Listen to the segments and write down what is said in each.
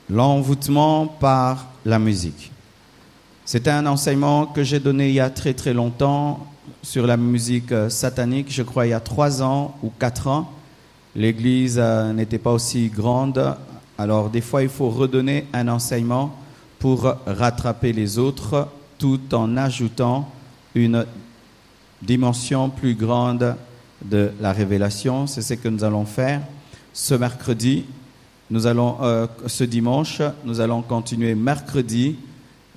L'envoûtement par la musique. C'était un enseignement que j'ai donné il y a très très longtemps sur la musique satanique, je crois il y a 3 ans ou 4 ans. L'église n'était pas aussi grande, alors des fois il faut redonner un enseignement pour rattraper les autres tout en ajoutant une dimension plus grande de la révélation. C'est ce que nous allons faire ce mercredi. Ce dimanche, nous allons continuer mercredi.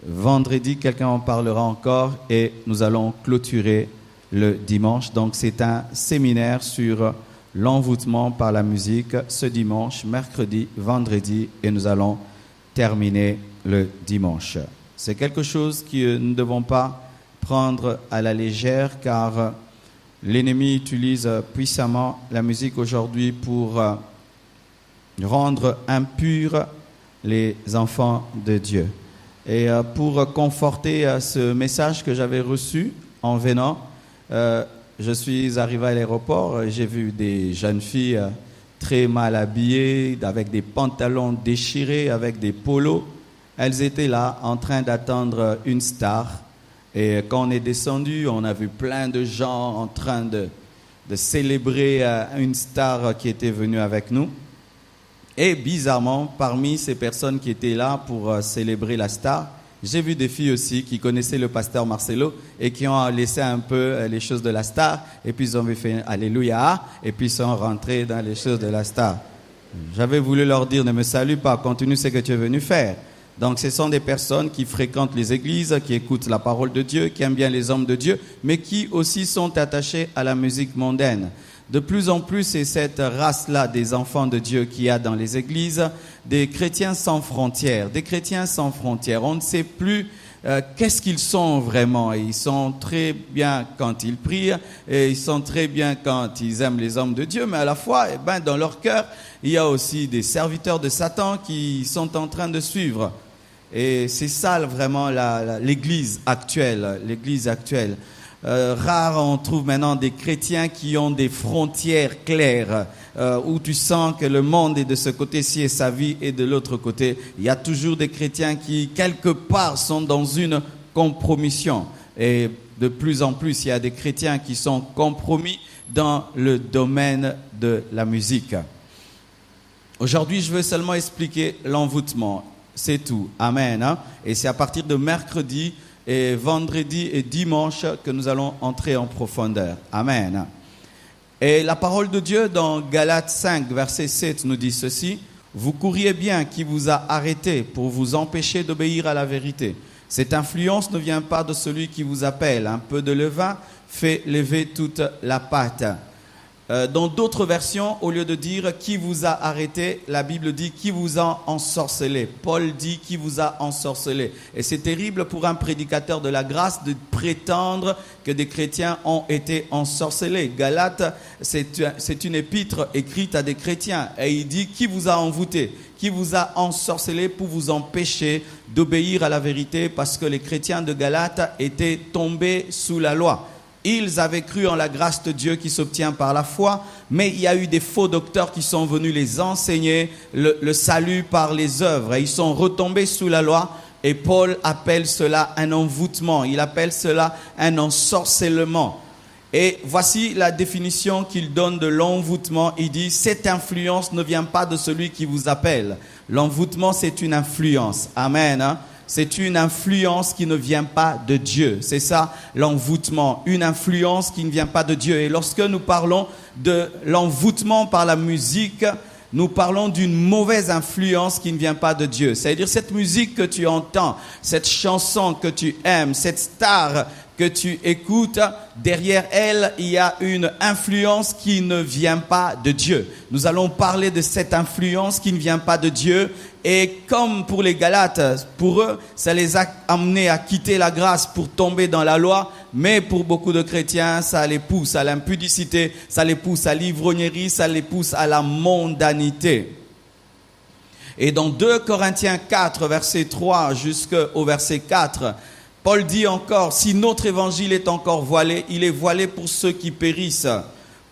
Vendredi, quelqu'un en parlera encore et nous allons clôturer le dimanche. Donc, c'est un séminaire sur l'envoûtement par la musique ce dimanche, mercredi, vendredi et nous allons terminer le dimanche. C'est quelque chose que nous ne devons pas prendre à la légère car l'ennemi utilise puissamment la musique aujourd'hui pour rendre impurs les enfants de Dieu. Et pour conforter ce message que j'avais reçu en venant, je suis arrivé à l'aéroport, j'ai vu des jeunes filles très mal habillées, avec des pantalons déchirés, avec des polos. Elles étaient là en train d'attendre une star. Et quand on est descendu, on a vu plein de gens en train de célébrer une star qui était venue avec nous. Et bizarrement, parmi ces personnes qui étaient là pour célébrer la star, j'ai vu des filles aussi qui connaissaient le pasteur Marcelo et qui ont laissé un peu les choses de la star et puis ils ont fait Alléluia et puis ils sont rentrés dans les choses de la star. J'avais voulu leur dire ne me salue pas, continue ce que tu es venu faire. Donc ce sont des personnes qui fréquentent les églises, qui écoutent la parole de Dieu, qui aiment bien les hommes de Dieu, mais qui aussi sont attachés à la musique mondaine. De plus en plus, c'est cette race-là des enfants de Dieu qu'il y a dans les églises, des chrétiens sans frontières, des chrétiens sans frontières. On ne sait plus qu'est-ce qu'ils sont vraiment. Ils sont très bien quand ils prient, et ils sont très bien quand ils aiment les hommes de Dieu, mais à la fois, dans leur cœur, il y a aussi des serviteurs de Satan qui sont en train de suivre. Et c'est ça vraiment l'église actuelle. Rare, on trouve maintenant des chrétiens qui ont des frontières claires, où tu sens que le monde est de ce côté-ci et sa vie est de l'autre côté. Il y a toujours des chrétiens qui, quelque part, sont dans une compromission. Et de plus en plus, il y a des chrétiens qui sont compromis dans le domaine de la musique. Aujourd'hui, je veux seulement expliquer l'envoûtement. C'est tout. Amen. Hein? Et c'est à partir de mercredi et vendredi et dimanche que nous allons entrer en profondeur. Amen. Et la parole de Dieu dans Galates 5, verset 7 nous dit ceci. Vous courriez bien qui vous a arrêté pour vous empêcher d'obéir à la vérité. Cette influence ne vient pas de celui qui vous appelle. Un peu de levain fait lever toute la pâte. Dans d'autres versions, au lieu de dire « qui vous a arrêté », la Bible dit « qui vous a ensorcelé ». Paul dit « qui vous a ensorcelé ». Et c'est terrible pour un prédicateur de la grâce de prétendre que des chrétiens ont été ensorcelés. Galates, c'est une épître écrite à des chrétiens. Et il dit « qui vous a envoûté ». Qui vous a ensorcelé pour vous empêcher d'obéir à la vérité parce que les chrétiens de Galates étaient tombés sous la loi. Ils avaient cru en la grâce de Dieu qui s'obtient par la foi, mais il y a eu des faux docteurs qui sont venus les enseigner le salut par les œuvres. Et ils sont retombés sous la loi et Paul appelle cela un envoûtement, il appelle cela un ensorcellement. Et voici la définition qu'il donne de l'envoûtement. Il dit, cette influence ne vient pas de celui qui vous appelle. L'envoûtement, c'est une influence. Amen. Hein? C'est une influence qui ne vient pas de Dieu. C'est ça, l'envoûtement. Une influence qui ne vient pas de Dieu. Et lorsque nous parlons de l'envoûtement par la musique, nous parlons d'une mauvaise influence qui ne vient pas de Dieu. C'est-à-dire cette musique que tu entends, cette chanson que tu aimes, cette star que tu écoutes, derrière elle, il y a une influence qui ne vient pas de Dieu. Nous allons parler de cette influence qui ne vient pas de Dieu. Et comme pour les Galates, pour eux, ça les a amenés à quitter la grâce pour tomber dans la loi. Mais pour beaucoup de chrétiens, ça les pousse à l'impudicité, ça les pousse à l'ivrognerie, ça les pousse à la mondanité. Et dans 2 Corinthiens 4, verset 3 jusqu'au verset 4, Paul dit encore, si notre évangile est encore voilé, il est voilé pour ceux qui périssent,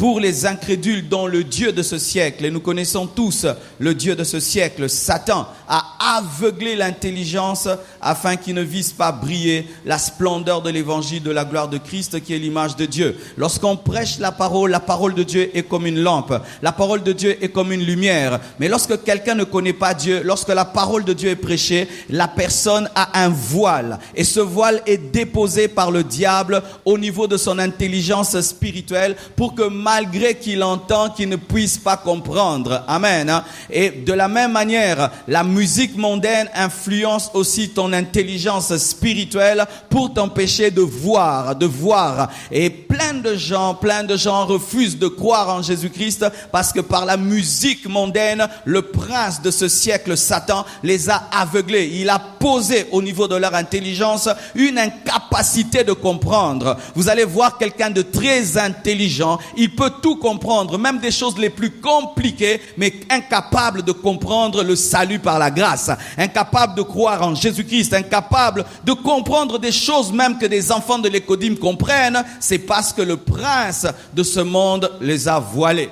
pour les incrédules dont le Dieu de ce siècle, et nous connaissons tous le Dieu de ce siècle, Satan, a aveuglé l'intelligence afin qu'ils ne vissent pas briller la splendeur de l'évangile de la gloire de Christ qui est l'image de Dieu. Lorsqu'on prêche la parole de Dieu est comme une lampe, la parole de Dieu est comme une lumière. Mais lorsque quelqu'un ne connaît pas Dieu, lorsque la parole de Dieu est prêchée, la personne a un voile. Et ce voile est déposé par le diable au niveau de son intelligence spirituelle pour que malgré qu'il entend, qu'il ne puisse pas comprendre. Amen. Et de la même manière, la musique mondaine influence aussi ton intelligence spirituelle pour t'empêcher de voir. Et plein de gens refusent de croire en Jésus-Christ parce que par la musique mondaine, le prince de ce siècle, Satan, les a aveuglés. Il a posé au niveau de leur intelligence une incapacité de comprendre. Vous allez voir quelqu'un de très intelligent, il peut tout comprendre, même des choses les plus compliquées, mais incapable de comprendre le salut par la grâce, incapable de croire en Jésus-Christ, incapable de comprendre des choses même que des enfants de l'Écodim comprennent. C'est parce que le prince de ce monde les a voilés.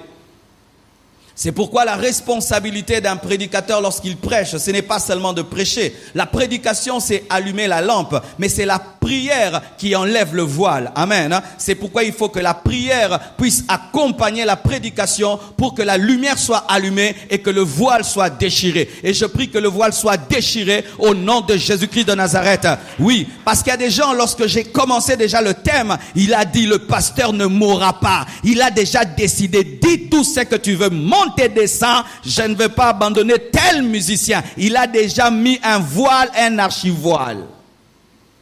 C'est pourquoi la responsabilité d'un prédicateur lorsqu'il prêche, ce n'est pas seulement de prêcher. La prédication, c'est allumer la lampe, mais c'est la prière qui enlève le voile. Amen. C'est pourquoi il faut que la prière puisse accompagner la prédication pour que la lumière soit allumée et que le voile soit déchiré. Et je prie que le voile soit déchiré au nom de Jésus-Christ de Nazareth. Oui, parce qu'il y a des gens, lorsque j'ai commencé déjà le thème, il a dit le pasteur ne mourra pas. Il a déjà décidé, dis tout ce que tu veux, monter, descend, je ne vais pas abandonner tel musicien. Il a déjà mis un voile, un archivoile.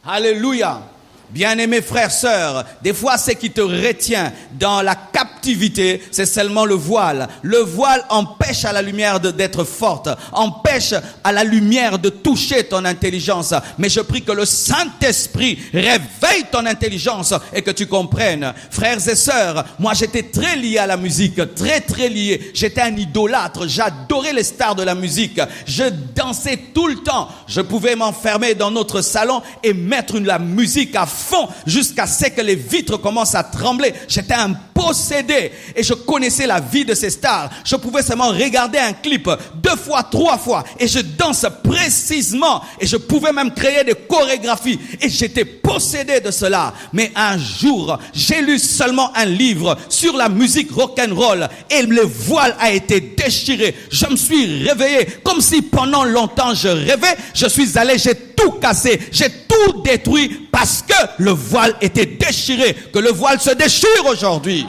Alléluia. Bien-aimés frères, sœurs, des fois ce qui te retient dans la captivité, c'est seulement le voile. Le voile empêche à la lumière d'être forte, empêche à la lumière de toucher ton intelligence. Mais je prie que le Saint-Esprit réveille ton intelligence et que tu comprennes. Frères et sœurs, moi j'étais très lié à la musique, très lié. J'étais un idolâtre, j'adorais les stars de la musique. Je dansais tout le temps. Je pouvais m'enfermer dans notre salon et mettre la musique à fond jusqu'à ce que les vitres commencent à trembler. J'étais un possédé et je connaissais la vie de ces stars. Je pouvais seulement regarder un clip 2 fois, 3 fois et je danse précisément et je pouvais même créer des chorégraphies et j'étais possédé de cela. Mais un jour, j'ai lu seulement un livre sur la musique rock'n'roll et le voile a été déchiré. Je me suis réveillé comme si pendant longtemps je rêvais. Je suis allé, j'ai tout cassé, j'ai tout détruit parce que le voile était déchiré. Que le voile se déchire aujourd'hui.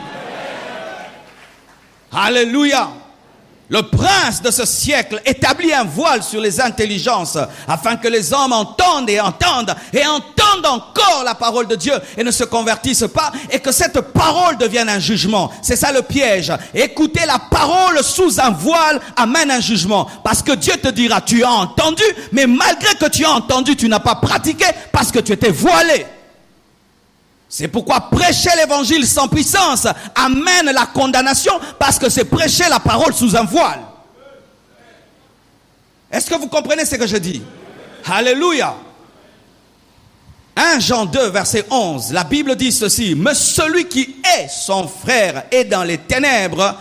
Alléluia. Le prince de ce siècle établit un voile sur les intelligences afin que les hommes entendent et entendent et entendent encore la parole de Dieu et ne se convertissent pas et que cette parole devienne un jugement. C'est ça le piège. Écouter la parole sous un voile amène un jugement parce que Dieu te dira tu as entendu, mais malgré que tu as entendu, tu n'as pas pratiqué parce que tu étais voilé. C'est pourquoi prêcher l'évangile sans puissance amène la condamnation parce que c'est prêcher la parole sous un voile. Est-ce que vous comprenez ce que je dis? Alléluia. 1 Jean 2 verset 11, la Bible dit ceci: mais celui qui est son frère est dans les ténèbres,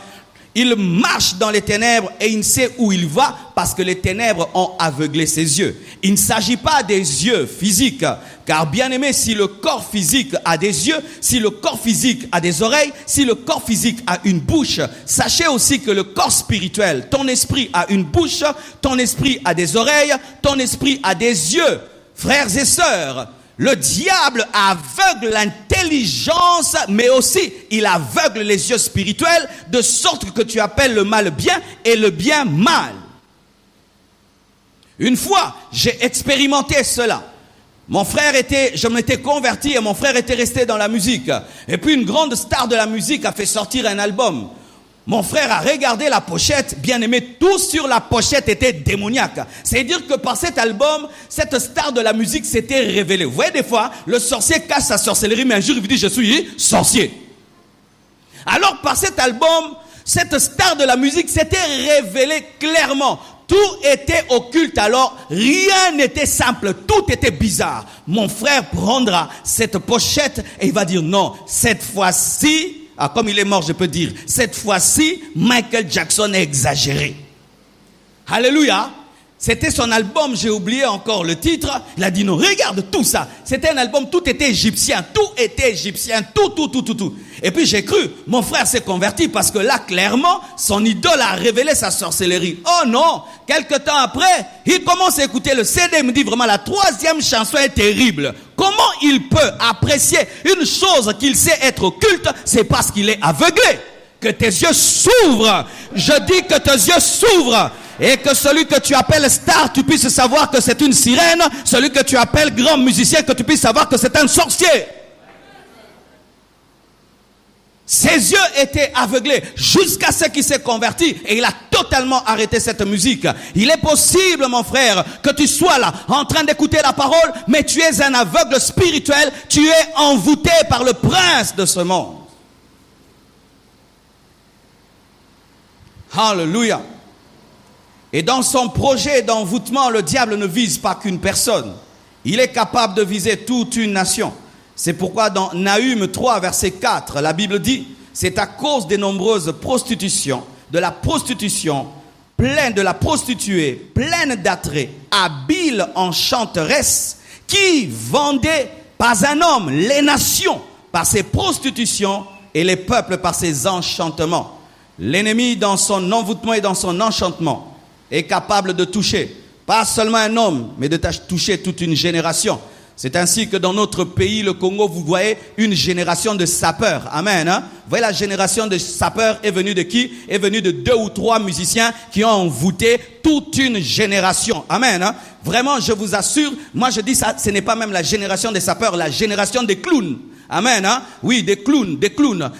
il marche dans les ténèbres et il ne sait où il va parce que les ténèbres ont aveuglé ses yeux. Il ne s'agit pas des yeux physiques, car bien aimé, si le corps physique a des yeux, si le corps physique a des oreilles, si le corps physique a une bouche, sachez aussi que le corps spirituel, ton esprit a une bouche, ton esprit a des oreilles, ton esprit a des yeux. Frères et sœurs, le diable aveugle l'intelligence, mais aussi il aveugle les yeux spirituels, de sorte que tu appelles le mal bien et le bien mal. Une fois, j'ai expérimenté cela. Je m'étais converti et mon frère était resté dans la musique. Et puis une grande star de la musique a fait sortir un album. Mon frère a regardé la pochette, bien aimé, tout sur la pochette était démoniaque. C'est-à-dire que par cet album, cette star de la musique s'était révélée. Vous voyez, des fois, le sorcier cache sa sorcellerie, mais un jour il dit, je suis sorcier. Alors par cet album, cette star de la musique s'était révélée clairement. Tout était occulte, alors rien n'était simple, tout était bizarre. Mon frère prendra cette pochette et il va dire, non, cette fois-ci, Ah, comme il est mort, je peux dire, cette fois-ci, Michael Jackson est exagéré. Alléluia. C'était son album, j'ai oublié encore le titre. Il a dit non, regarde tout ça. C'était un album, tout était égyptien. Tout était égyptien, tout. Et puis j'ai cru, mon frère s'est converti parce que là, clairement, son idole a révélé sa sorcellerie. Oh non, quelque temps après, il commence à écouter le CD. Il me dit vraiment, la troisième chanson est terrible. Comment il peut apprécier une chose qu'il sait être occulte? C'est parce qu'il est aveuglé. Que tes yeux s'ouvrent. Je dis que tes yeux s'ouvrent. Et que celui que tu appelles star, tu puisses savoir que c'est une sirène. Celui que tu appelles grand musicien, que tu puisses savoir que c'est un sorcier. Ses yeux étaient aveuglés jusqu'à ce qu'il s'est converti et il a totalement arrêté cette musique. Il est possible, mon frère, que tu sois là en train d'écouter la parole, mais tu es un aveugle spirituel. Tu es envoûté par le prince de ce monde. Alléluia. Et dans son projet d'envoûtement, le diable ne vise pas qu'une personne. Il est capable de viser toute une nation. C'est pourquoi dans Nahum 3, verset 4, la Bible dit, c'est à cause des nombreuses prostitutions, de la prostitution, pleine de la prostituée, pleine d'attraits, habile enchanteresse, qui vendait pas un homme, les nations par ses prostitutions et les peuples par ses enchantements. L'ennemi, dans son envoûtement et dans son enchantement, est capable de toucher, pas seulement un homme, mais de toucher toute une génération. C'est ainsi que dans notre pays, le Congo, vous voyez une génération de sapeurs. Amen. Hein? Vous voyez, la génération de sapeurs est venue de qui? Est venue de 2 ou 3 musiciens qui ont envoûté toute une génération. Amen. Hein? Vraiment, je vous assure, moi je dis ça, ce n'est pas même la génération des sapeurs, la génération des clowns. Amen, hein? Oui, des clowns.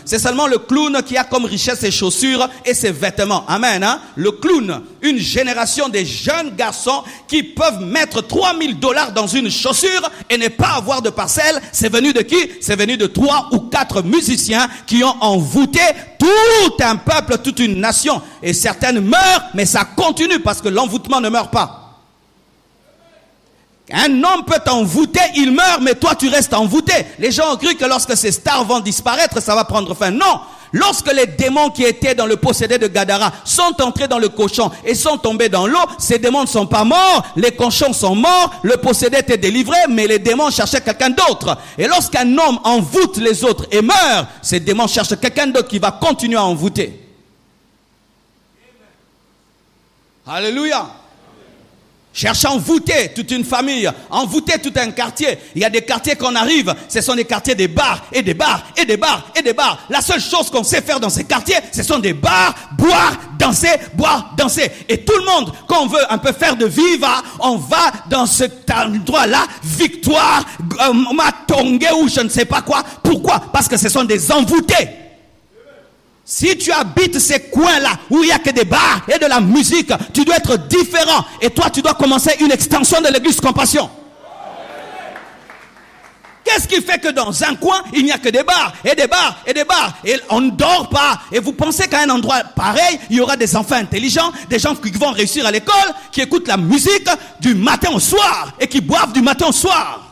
C'est seulement le clown qui a comme richesse ses chaussures et ses vêtements. Amen, hein? Le clown. Une génération des jeunes garçons qui peuvent mettre $3000 dans une chaussure et ne pas avoir de parcelle. C'est venu de qui? C'est venu de 3 ou 4 musiciens qui ont envoûté tout un peuple, toute une nation. Et certaines meurent, mais ça continue parce que l'envoûtement ne meurt pas. Un homme peut t'envoûter, il meurt, mais toi tu restes envoûté. Les gens ont cru que lorsque ces stars vont disparaître, ça va prendre fin. Non! Lorsque les démons qui étaient dans le possédé de Gadara sont entrés dans le cochon et sont tombés dans l'eau, ces démons ne sont pas morts, les cochons sont morts, le possédé était délivré, mais les démons cherchaient quelqu'un d'autre. Et lorsqu'un homme envoûte les autres et meurt, ces démons cherchent quelqu'un d'autre qui va continuer à envoûter. Alléluia! Cherche à envoûter toute une famille, envoûter tout un quartier. Il y a des quartiers qu'on arrive, ce sont des quartiers des bars, et des bars, et des bars, et des bars. La seule chose qu'on sait faire dans ces quartiers, ce sont des bars, boire, danser. Et tout le monde, quand on veut un peu faire de viva, on va dans cet endroit-là, Victoire, Matongé ou je ne sais pas quoi. Pourquoi? Parce que ce sont des envoûtés. Si tu habites ces coins-là où il n'y a que des bars et de la musique, tu dois être différent. Et toi, tu dois commencer une extension de l'église Compassion. Qu'est-ce qui fait que dans un coin, il n'y a que des bars et des bars et des bars et on ne dort pas? Et vous pensez qu'à un endroit pareil, il y aura des enfants intelligents, des gens qui vont réussir à l'école, qui écoutent la musique du matin au soir et qui boivent du matin au soir?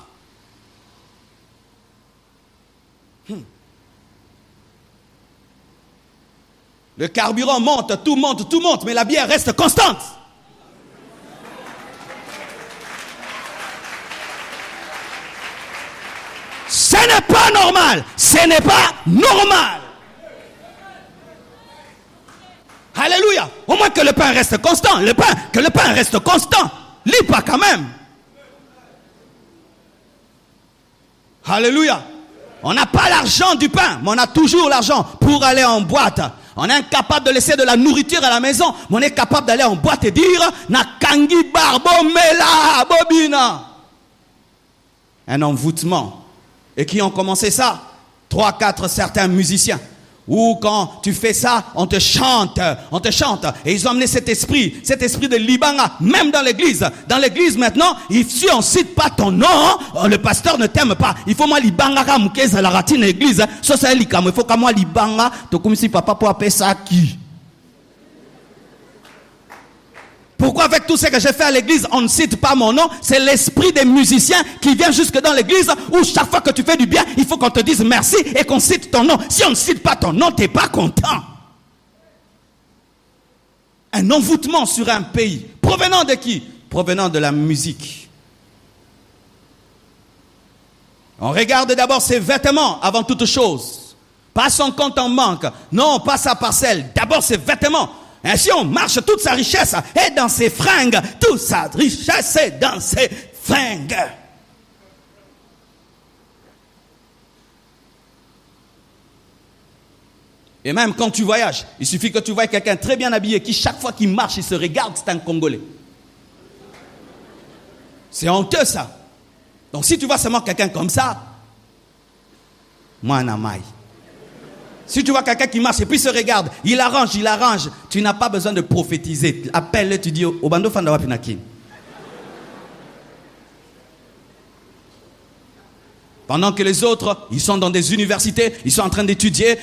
Le carburant monte, tout monte, mais la bière reste constante. Ce n'est pas normal. Ce n'est pas normal. Alléluia. Au moins que le pain reste constant. Que le pain reste constant. Lis pas quand même. Alléluia. On n'a pas l'argent du pain, mais on a toujours l'argent pour aller en boîte. On est incapable de laisser de la nourriture à la maison, mais on est capable d'aller en boîte et dire Nakangi barbo mela bobina. Un envoûtement. Et qui ont commencé ça? 3, 4 certains musiciens. Ou quand tu fais ça, on te chante. Et ils ont amené cet esprit de Libanga, même dans l'église. Dans l'église maintenant, si on cite pas ton nom, le pasteur ne t'aime pas. Il faut moi Libanga kamukeza la ratine l'église. Ça c'est likamo. Il faut que moi Libanga, to comme si papa pour appeler ça qui. Pourquoi avec tout ce que j'ai fait à l'église, on ne cite pas mon nom? C'est l'esprit des musiciens qui vient jusque dans l'église où chaque fois que tu fais du bien, il faut qu'on te dise merci et qu'on cite ton nom. Si on ne cite pas ton nom, tu n'es pas content. Un envoûtement sur un pays. Provenant de qui? Provenant de la musique. On regarde d'abord ses vêtements avant toute chose. Pas son compte en banque. Non, pas sa parcelle. D'abord ses vêtements. Ainsi on marche, toute sa richesse est dans ses fringues. Toute sa richesse est dans ses fringues. Et même quand tu voyages, il suffit que tu vois quelqu'un très bien habillé qui chaque fois qu'il marche, il se regarde, c'est un Congolais. C'est honteux ça. Donc si tu vois seulement quelqu'un comme ça, moi en amaille. Si tu vois quelqu'un qui marche et puis se regarde, il arrange, tu n'as pas besoin de prophétiser. Appelle-le, tu dis, Obando Fandawa Pinakin. Pendant que les autres, ils sont dans des universités, ils sont en train d'étudier,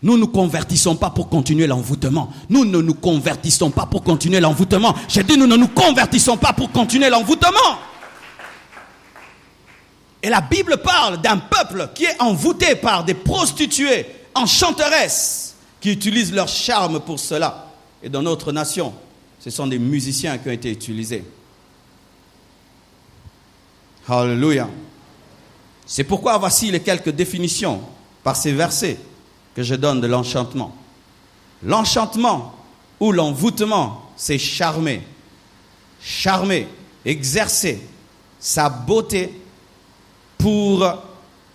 nous nous convertissons pas pour continuer l'envoûtement. Nous ne nous convertissons pas pour continuer l'envoûtement. J'ai dit, nous ne nous convertissons pas pour continuer l'envoûtement. Et la Bible parle d'un peuple qui est envoûté par des prostituées enchanteresses qui utilisent leur charme pour cela. Et dans notre nation, ce sont des musiciens qui ont été utilisés. Alléluia. C'est pourquoi voici les quelques définitions par ces versets que je donne de l'enchantement. L'enchantement ou l'envoûtement, c'est charmer. Charmer, exercer sa beauté pour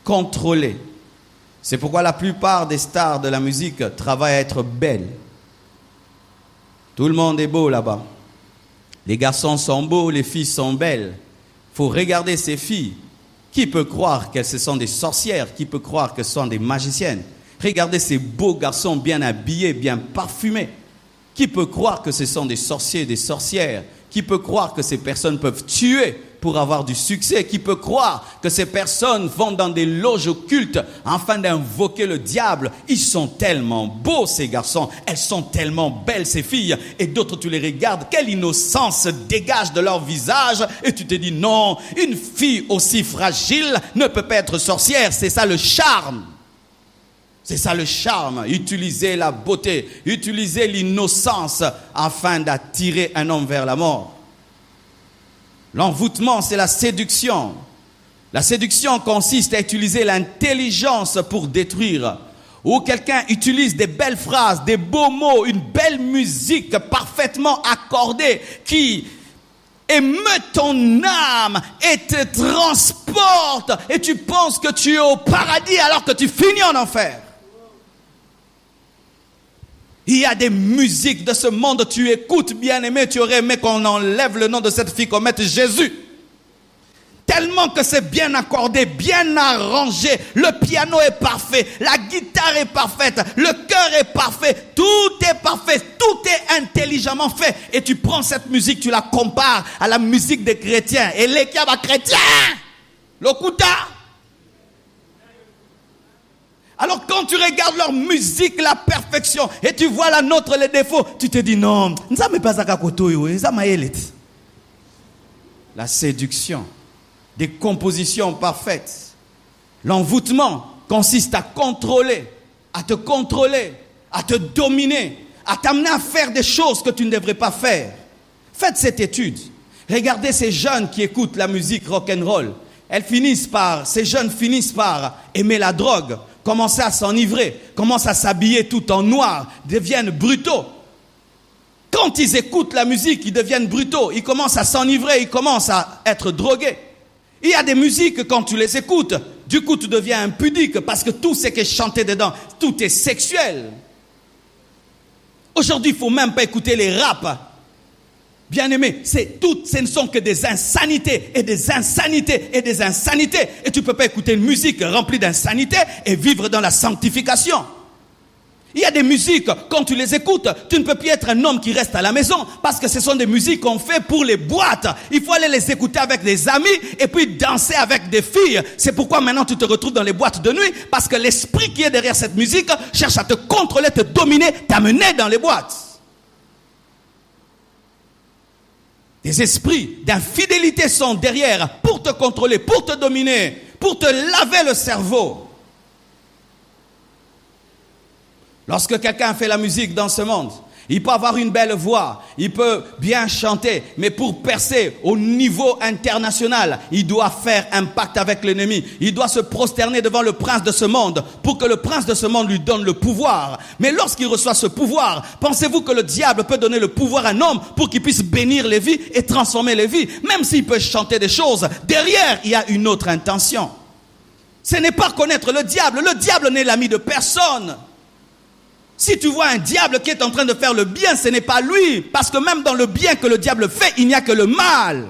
contrôler. C'est pourquoi la plupart des stars de la musique travaillent à être belles. Tout le monde est beau là-bas. Les garçons sont beaux, les filles sont belles. Il faut regarder ces filles. Qui peut croire qu'elles sont des sorcières? Qui peut croire que ce sont des magiciennes? Regardez ces beaux garçons bien habillés, bien parfumés. Qui peut croire que ce sont des sorciers, des sorcières? Qui peut croire que ces personnes peuvent tuer pour avoir du succès? Qui peut croire que ces personnes vont dans des loges occultes afin d'invoquer le diable? Ils sont tellement beaux ces garçons, elles sont tellement belles ces filles, et d'autres tu les regardes, quelle innocence dégage de leur visage, et tu te dis non, une fille aussi fragile ne peut pas être sorcière. C'est ça le charme. C'est ça le charme, utiliser la beauté, utiliser l'innocence afin d'attirer un homme vers la mort. L'envoûtement, c'est la séduction. La séduction consiste à utiliser l'intelligence pour détruire. Ou quelqu'un utilise des belles phrases, des beaux mots, une belle musique parfaitement accordée qui émeut ton âme et te transporte. Et tu penses que tu es au paradis alors que tu finis en enfer. Il y a des musiques de ce monde, tu écoutes, bien-aimé, tu aurais aimé qu'on enlève le nom de cette fille, qu'on mette Jésus. Tellement que c'est bien accordé, bien arrangé, le piano est parfait, la guitare est parfaite, le cœur est parfait, tout est parfait, tout est intelligemment fait. Et tu prends cette musique, tu la compares à la musique des chrétiens. Et les kiaba chrétiens, l'okuta. Alors quand tu regardes leur musique, la perfection, et tu vois la nôtre, les défauts, tu te dis non, la séduction, des compositions parfaites. L'envoûtement consiste à contrôler, à te contrôler, à te dominer, à t'amener à faire des choses que tu ne devrais pas faire. Faites cette étude. Regardez ces jeunes qui écoutent la musique rock'n'roll. Ces jeunes finissent par aimer la drogue, commencer à s'enivrer, commencent à s'habiller tout en noir, deviennent brutaux. Quand ils écoutent la musique, ils deviennent brutaux, ils commencent à s'enivrer, ils commencent à être drogués. Il y a des musiques, quand tu les écoutes, du coup tu deviens impudique parce que tout ce qui est chanté dedans, tout est sexuel. Aujourd'hui, il ne faut même pas écouter les raps. Bien-aimé, ce ne sont que des insanités et des insanités et des insanités. Et tu ne peux pas écouter une musique remplie d'insanités et vivre dans la sanctification. Il y a des musiques, quand tu les écoutes, tu ne peux plus être un homme qui reste à la maison parce que ce sont des musiques qu'on fait pour les boîtes. Il faut aller les écouter avec des amis et puis danser avec des filles. C'est pourquoi maintenant tu te retrouves dans les boîtes de nuit parce que l'esprit qui est derrière cette musique cherche à te contrôler, te dominer, t'amener dans les boîtes. Des esprits d'infidélité sont derrière pour te contrôler, pour te dominer, pour te laver le cerveau. Lorsque quelqu'un fait la musique dans ce monde, il peut avoir une belle voix, il peut bien chanter, mais pour percer au niveau international, il doit faire un pacte avec l'ennemi. Il doit se prosterner devant le prince de ce monde pour que le prince de ce monde lui donne le pouvoir. Mais lorsqu'il reçoit ce pouvoir, pensez-vous que le diable peut donner le pouvoir à un homme pour qu'il puisse bénir les vies et transformer les vies? Même s'il peut chanter des choses, derrière, il y a une autre intention. Ce n'est pas connaître le diable. Le diable n'est l'ami de personne. Si tu vois un diable qui est en train de faire le bien, ce n'est pas lui. Parce que même dans le bien que le diable fait, il n'y a que le mal.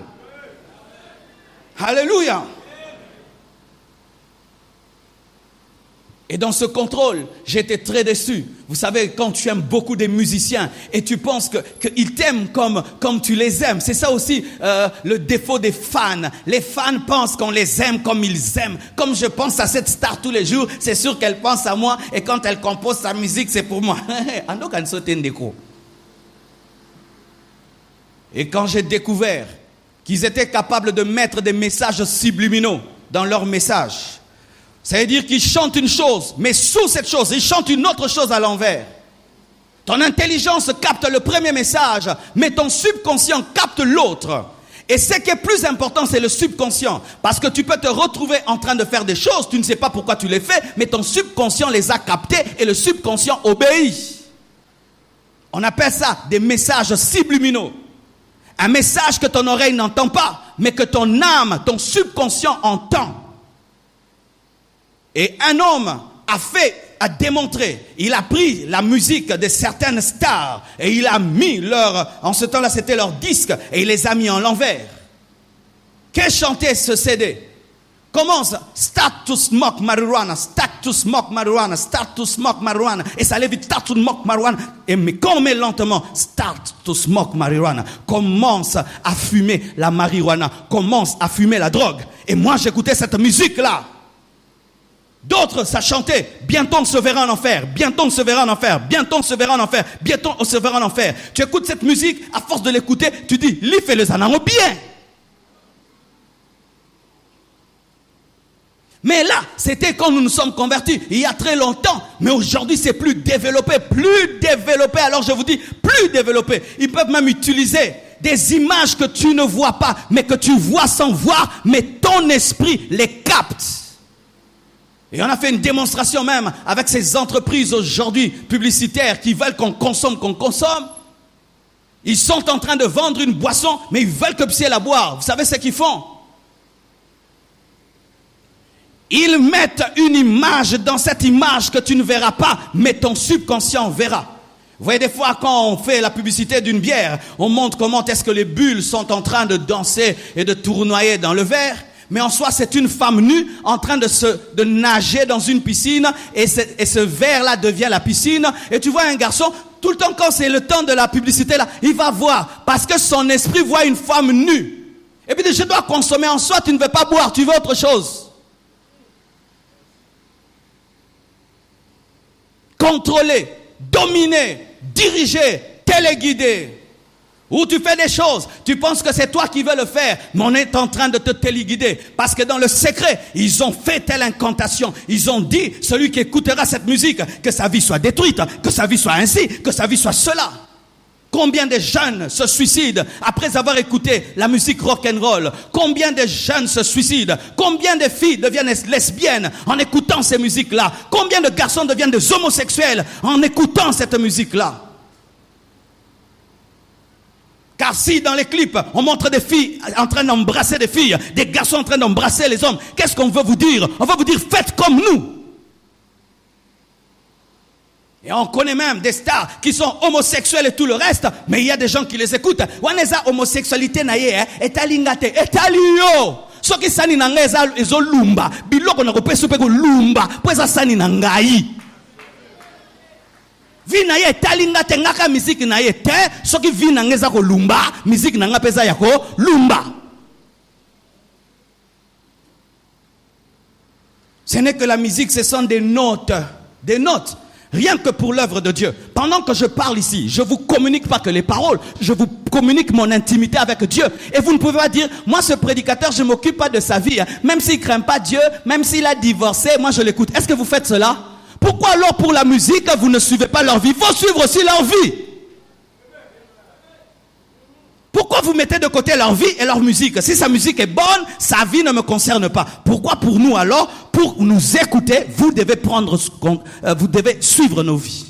Alléluia. Et dans ce contrôle, j'étais très déçu. Vous savez, quand tu aimes beaucoup des musiciens et tu penses qu'ils t'aiment comme tu les aimes, c'est ça aussi le défaut des fans. Les fans pensent qu'on les aime comme ils aiment. Comme je pense à cette star tous les jours, c'est sûr qu'elle pense à moi et quand elle compose sa musique, c'est pour moi. Et quand j'ai découvert qu'ils étaient capables de mettre des messages subliminaux dans leurs messages, ça veut dire qu'ils chantent une chose, mais sous cette chose, ils chantent une autre chose à l'envers. Ton intelligence capte le premier message, mais ton subconscient capte l'autre. Et ce qui est plus important, c'est le subconscient. Parce que tu peux te retrouver en train de faire des choses, tu ne sais pas pourquoi tu les fais, mais ton subconscient les a captées et le subconscient obéit. On appelle ça des messages subliminaux. Un message que ton oreille n'entend pas, mais que ton âme, ton subconscient entend. Et un homme a démontré, il a pris la musique de certaines stars et il a mis en ce temps-là c'était leur disque et il les a mis en l'envers. Qu'est chantait ce CD? Commence, start to smoke marijuana, start to smoke marijuana, start to smoke marijuana. Et ça allait vite, start to smoke marijuana. Mais quand on met lentement, start to smoke marijuana. Commence à fumer la marijuana, commence à fumer la drogue. Et moi j'écoutais cette musique-là. D'autres, ça chantait, bientôt on se verra en enfer, bientôt on se verra en enfer, bientôt on se verra en enfer, bientôt on se verra en enfer. Tu écoutes cette musique, à force de l'écouter, tu dis, li fait les anango bien. Mais là, c'était quand nous nous sommes convertis, il y a très longtemps. Mais aujourd'hui, c'est plus développé. Alors je vous dis, plus développé. Ils peuvent même utiliser des images que tu ne vois pas, mais que tu vois sans voir, mais ton esprit les capte. Et on a fait une démonstration même avec ces entreprises aujourd'hui publicitaires qui veulent qu'on consomme. Ils sont en train de vendre une boisson, mais ils veulent que vous la boire. Vous savez ce qu'ils font? Ils mettent une image dans cette image que tu ne verras pas, mais ton subconscient verra. Vous voyez, des fois, quand on fait la publicité d'une bière, on montre comment est-ce que les bulles sont en train de danser et de tournoyer dans le verre. Mais en soi, c'est une femme nue en train de nager dans une piscine et ce verre-là devient la piscine. Et tu vois un garçon, tout le temps quand c'est le temps de la publicité, là, il va voir parce que son esprit voit une femme nue. Et puis, je dois consommer en soi, tu ne veux pas boire, tu veux autre chose. Contrôler, dominer, diriger, téléguider. Ou tu fais des choses, tu penses que c'est toi qui veux le faire, mais on est en train de te téléguider. Parce que dans le secret, ils ont fait telle incantation. Ils ont dit, celui qui écoutera cette musique, que sa vie soit détruite, que sa vie soit ainsi, que sa vie soit cela. Combien de jeunes se suicident après avoir écouté la musique rock'n'roll? Combien de jeunes se suicident? Combien de filles deviennent lesbiennes en écoutant ces musiques-là? Combien de garçons deviennent des homosexuels en écoutant cette musique-là? Car si dans les clips, on montre des filles en train d'embrasser des filles, des garçons en train d'embrasser les hommes, qu'est-ce qu'on veut vous dire? On veut vous dire, faites comme nous. Et on connaît même des stars qui sont homosexuels et tout le reste, mais il y a des gens qui les écoutent. Waneza homosexualité na ye, etalingate, etalio. Soki sani na ngeza ezo lumba, biloko na kopeso pe ko lumba, poza sani na ngai. Vie na ye talinga te ngaka musique na ye te, soki vie na ngeza ko lumba, musique na nga pesa ya ko lumba. Ce n'est que la musique, ce sont des notes, rien que pour l'œuvre de Dieu. Pendant que je parle ici, je vous communique pas que les paroles, je vous communique mon intimité avec Dieu. Et vous ne pouvez pas dire, moi ce prédicateur, je m'occupe pas de sa vie, même s'il craint pas Dieu, même s'il a divorcé, moi je l'écoute. Est-ce que vous faites cela? Pourquoi alors pour la musique, vous ne suivez pas leur vie? Il faut suivre aussi leur vie. Pourquoi vous mettez de côté leur vie et leur musique? Si sa musique est bonne, sa vie ne me concerne pas. Pourquoi pour nous alors? Pour nous écouter, vous devez vous devez suivre nos vies.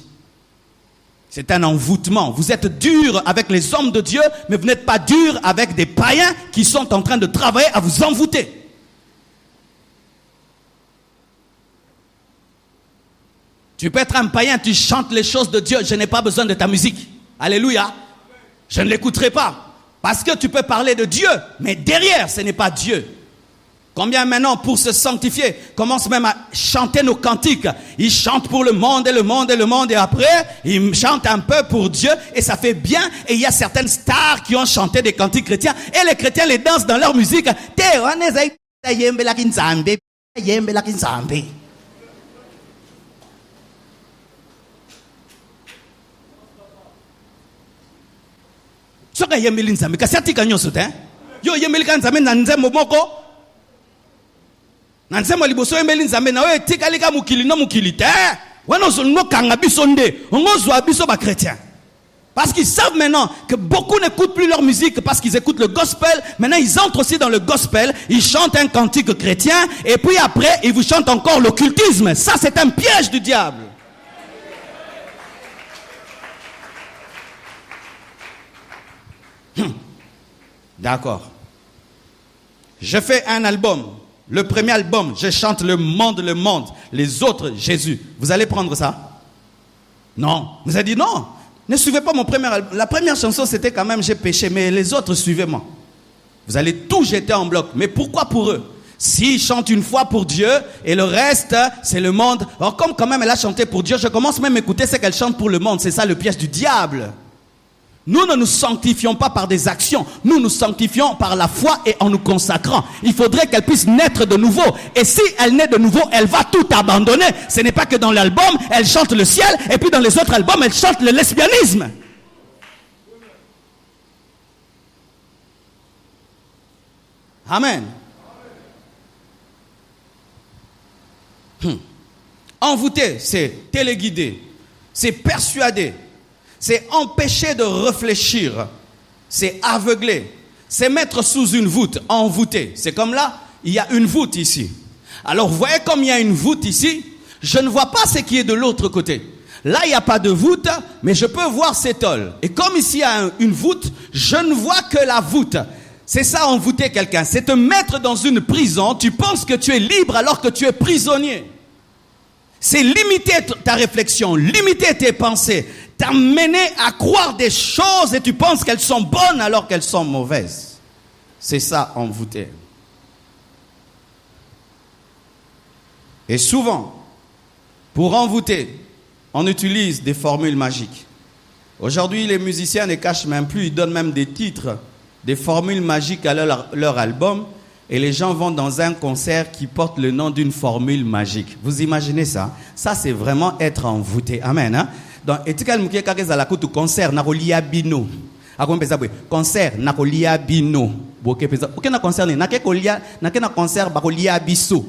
C'est un envoûtement. Vous êtes dur avec les hommes de Dieu, mais vous n'êtes pas dur avec des païens qui sont en train de travailler à vous envoûter. Tu peux être un païen, tu chantes les choses de Dieu, je n'ai pas besoin de ta musique. Alléluia. Je ne l'écouterai pas. Parce que tu peux parler de Dieu, mais derrière, ce n'est pas Dieu. Combien maintenant, pour se sanctifier, commencent même à chanter nos cantiques. Ils chantent pour le monde et le monde et le monde, et après, ils chantent un peu pour Dieu, et ça fait bien. Et il y a certaines stars qui ont chanté des cantiques chrétiens, et les chrétiens les dansent dans leur musique. Soka yembeli nzambe kasati kanyoso te yo yembeli kanzambe na nzembo moko na nzembo liboso yembeli nzambe na we tikali ka mukili no mukili te wana no kanga biso nde ngozwa biso ba chrétien parce qu'ils savent maintenant que beaucoup n'écoutent plus leur musique parce qu'ils écoutent le gospel. Maintenant ils entrent aussi dans le gospel, ils chantent un cantique chrétien et puis après ils vous chantent encore l'occultisme. Ça c'est un piège du diable. D'accord. Je fais un album. Le premier album, je chante le monde. Les autres, Jésus. Vous allez prendre ça? Non. Vous avez dit non. Ne suivez pas mon premier album. La première chanson, c'était quand même j'ai péché. Mais les autres, suivez-moi. Vous allez tout jeter en bloc. Mais pourquoi pour eux? S'ils chantent une fois pour Dieu et le reste, c'est le monde. Alors comme quand même elle a chanté pour Dieu, je commence même à écouter ce qu'elle chante pour le monde. C'est ça le piège du diable. Nous ne nous sanctifions pas par des actions. Nous nous sanctifions par la foi et en nous consacrant. Il faudrait qu'elle puisse naître de nouveau. Et si elle naît de nouveau, elle va tout abandonner. Ce n'est pas que dans l'album, elle chante le ciel. Et puis dans les autres albums, elle chante le lesbianisme. Amen. Envoûter, c'est téléguider. C'est persuader. C'est empêcher de réfléchir. C'est aveugler. C'est mettre sous une voûte, envoûter. C'est comme là, il y a une voûte ici. Alors, vous voyez comme il y a une voûte ici, je ne vois pas ce qui est de l'autre côté. Là, il n'y a pas de voûte, mais je peux voir ces tôles. Et comme ici, il y a une voûte, je ne vois que la voûte. C'est ça, envoûter quelqu'un. C'est te mettre dans une prison. Tu penses que tu es libre alors que tu es prisonnier. C'est limiter ta réflexion, limiter tes pensées, t'amener à croire des choses et tu penses qu'elles sont bonnes alors qu'elles sont mauvaises. C'est ça, envoûter. Et souvent, pour envoûter, on utilise des formules magiques. Aujourd'hui, les musiciens ne cachent même plus, ils donnent même des titres, des formules magiques à leur album. Et les gens vont dans un concert qui porte le nom d'une formule magique. Vous imaginez ça? Ça, c'est vraiment être envoûté. Amen. Hein? Donc, etikal mukie kakeza la kutu concert na kolia bino. Akom pesa bwe concert na kolia bino. Boke pesa. Oké na concert na ke kolia na ke na concert ba kolia biso.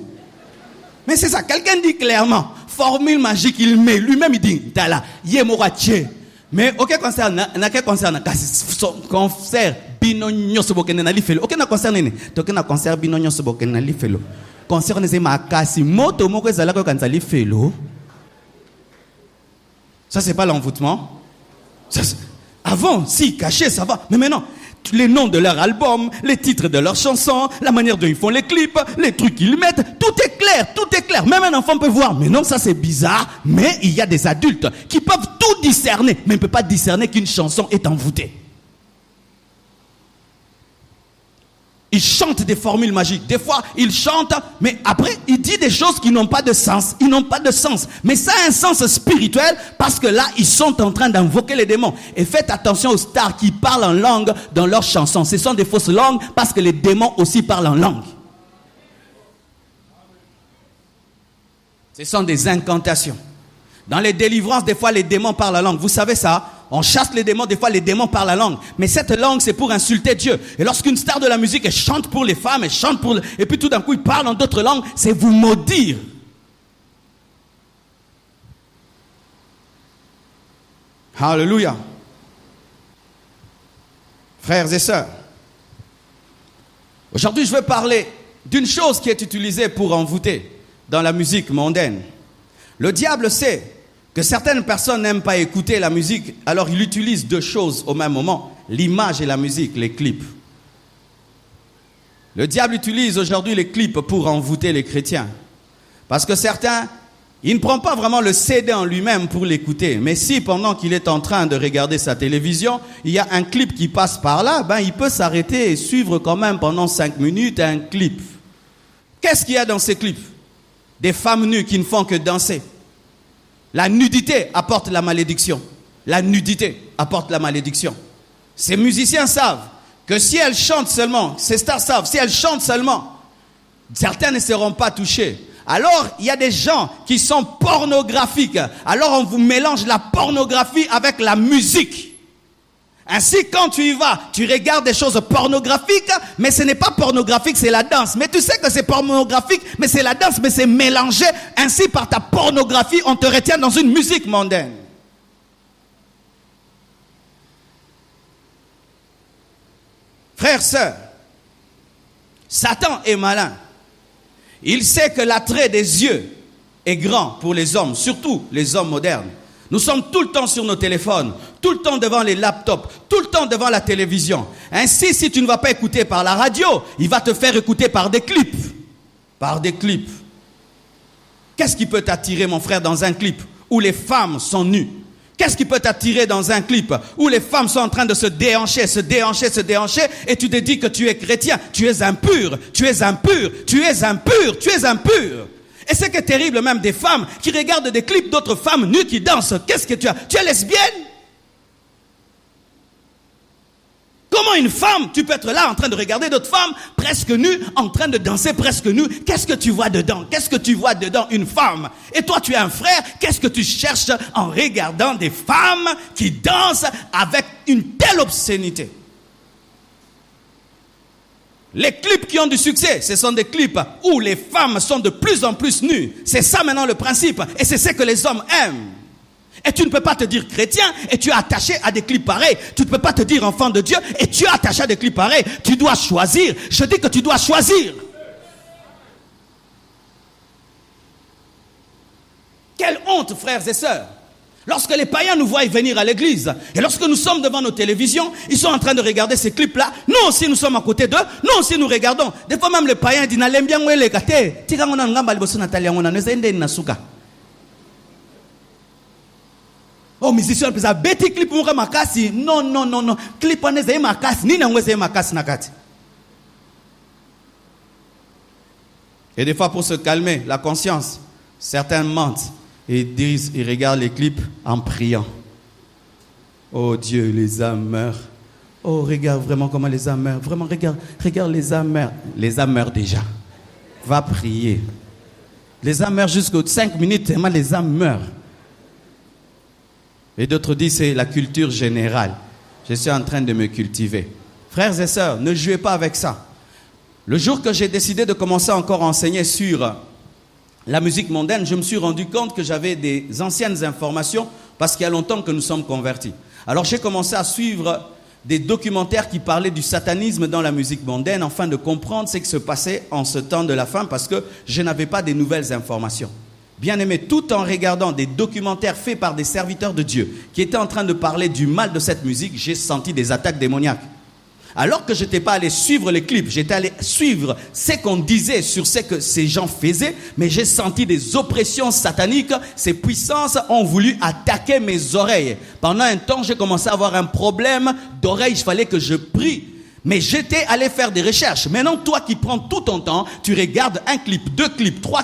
Mais c'est ça. Quelqu'un dit clairement formule magique. Il met lui-même il dit tala ye morache. Mais aucun concert na ke concert na concert bino nyoso bokene na lifelo. Aucun concert nene. Toke na concert bino nyoso bokene na lifelo. Concert ne se makasi moto moko ezala ko kanza lifelo. Ça c'est pas l'envoûtement. Ça, avant, si caché ça va. Mais maintenant, les noms de leur album, les titres de leurs chansons, la manière dont ils font les clips, les trucs qu'ils mettent, tout est clair, tout est clair. Même un enfant peut voir. Mais non, ça c'est bizarre. Mais il y a des adultes qui peuvent tout discerner, mais ne peuvent pas discerner qu'une chanson est envoûtée. ils chantent des formules magiques. Des fois, ils chantent, mais après, ils disent des choses qui n'ont pas de sens. Ils n'ont pas de sens. Mais ça a un sens spirituel parce que là, ils sont en train d'invoquer les démons. Et faites attention aux stars qui parlent en langue dans leurs chansons. Ce sont des fausses langues parce que les démons aussi parlent en langue. Ce sont des incantations. Dans les délivrances, des fois, les démons parlent en langue. Vous savez ça? On chasse les démons, des fois les démons parlent la langue. Mais cette langue, c'est pour insulter Dieu. Et lorsqu'une star de la musique, elle chante pour les femmes, elle chante pour... Et puis tout d'un coup, il parle en d'autres langues, c'est vous maudire. Alléluia. Frères et sœurs, aujourd'hui, je veux parler d'une chose qui est utilisée pour envoûter dans la musique mondaine. Le diable sait que certaines personnes n'aiment pas écouter la musique, alors il utilise deux choses au même moment, l'image et la musique, les clips. Le diable utilise aujourd'hui les clips pour envoûter les chrétiens. Parce que certains, il ne prend pas vraiment le CD en lui-même pour l'écouter. Mais si pendant qu'il est en train de regarder sa télévision, il y a un clip qui passe par là, il peut s'arrêter et suivre quand même pendant 5 minutes un clip. Qu'est-ce qu'il y a dans ces clips? Des femmes nues qui ne font que danser. La nudité apporte la malédiction. La nudité apporte la malédiction. Ces musiciens savent que si elles chantent seulement, ces stars savent, si elles chantent seulement, certains ne seront pas touchés. Alors, il y a des gens qui sont pornographiques. Alors, on vous mélange la pornographie avec la musique. Ainsi, quand tu y vas, tu regardes des choses pornographiques, mais ce n'est pas pornographique, c'est la danse. Mais tu sais que c'est pornographique, mais c'est la danse, mais c'est mélangé. Ainsi, par ta pornographie, on te retient dans une musique mondaine. Frères, sœurs, Satan est malin. Il sait que l'attrait des yeux est grand pour les hommes, surtout les hommes modernes. Nous sommes tout le temps sur nos téléphones, tout le temps devant les laptops, tout le temps devant la télévision. Ainsi, si tu ne vas pas écouter par la radio, il va te faire écouter par des clips. Par des clips. Qu'est-ce qui peut t'attirer, mon frère, dans un clip où les femmes sont nues? Qu'est-ce qui peut t'attirer dans un clip où les femmes sont en train de se déhancher, et tu te dis que tu es chrétien? Tu es impur, tu es impur, tu es impur, tu es impur. Et c'est que terrible même des femmes qui regardent des clips d'autres femmes nues qui dansent. Qu'est-ce que tu as? Tu es lesbienne? Comment une femme, tu peux être là en train de regarder d'autres femmes presque nues, en train de danser presque nues? Qu'est-ce que tu vois dedans? Qu'est-ce que tu vois dedans, une femme? Et toi, tu es un frère, qu'est-ce que tu cherches en regardant des femmes qui dansent avec une telle obscénité? Les clips qui ont du succès, ce sont des clips où les femmes sont de plus en plus nues. C'est ça maintenant le principe. Et c'est ce que les hommes aiment. Et tu ne peux pas te dire chrétien et tu es attaché à des clips pareils. Tu ne peux pas te dire enfant de Dieu et tu es attaché à des clips pareils. Tu dois choisir. Je dis que tu dois choisir. Quelle honte, frères et sœurs. Lorsque les païens nous voient venir à l'église, et lorsque nous sommes devant nos télévisions, ils sont en train de regarder ces clips-là. Nous aussi, nous sommes à côté d'eux. Nous aussi, nous regardons. Des fois même, les païens disent, n'allez bien où les gâtés. Oh, musicien, puis ça, bêti clip pour makasi. Non, non, non, non. Clip on est makasi. Ni n'engoué makasi nakati. Et des fois, pour se calmer la conscience, certains mentent. Et ils regardent les clips en priant. Oh Dieu, les âmes meurent. Oh, regarde vraiment comment les âmes meurent. Vraiment, regarde les âmes meurent. Les âmes meurent déjà. Va prier. Les âmes meurent jusqu'aux 5 minutes, tellement les âmes meurent. Et d'autres disent c'est la culture générale. Je suis en train de me cultiver. Frères et sœurs, ne jouez pas avec ça. Le jour que j'ai décidé de commencer encore à enseigner sur la musique mondaine, je me suis rendu compte que j'avais des anciennes informations parce qu'il y a longtemps que nous sommes convertis. Alors j'ai commencé à suivre des documentaires qui parlaient du satanisme dans la musique mondaine afin de comprendre ce qui se passait en ce temps de la fin parce que je n'avais pas des nouvelles informations. Bien aimé, tout en regardant des documentaires faits par des serviteurs de Dieu qui étaient en train de parler du mal de cette musique, j'ai senti des attaques démoniaques. Alors que je n'étais pas allé suivre les clips, j'étais allé suivre ce qu'on disait sur ce que ces gens faisaient, mais j'ai senti des oppressions sataniques. Ces puissances ont voulu attaquer mes oreilles. Pendant un temps, j'ai commencé à avoir un problème d'oreille. Il fallait que je prie. Mais j'étais allé faire des recherches. Maintenant, toi qui prends tout ton temps, tu regardes un clip, 2 clips, 3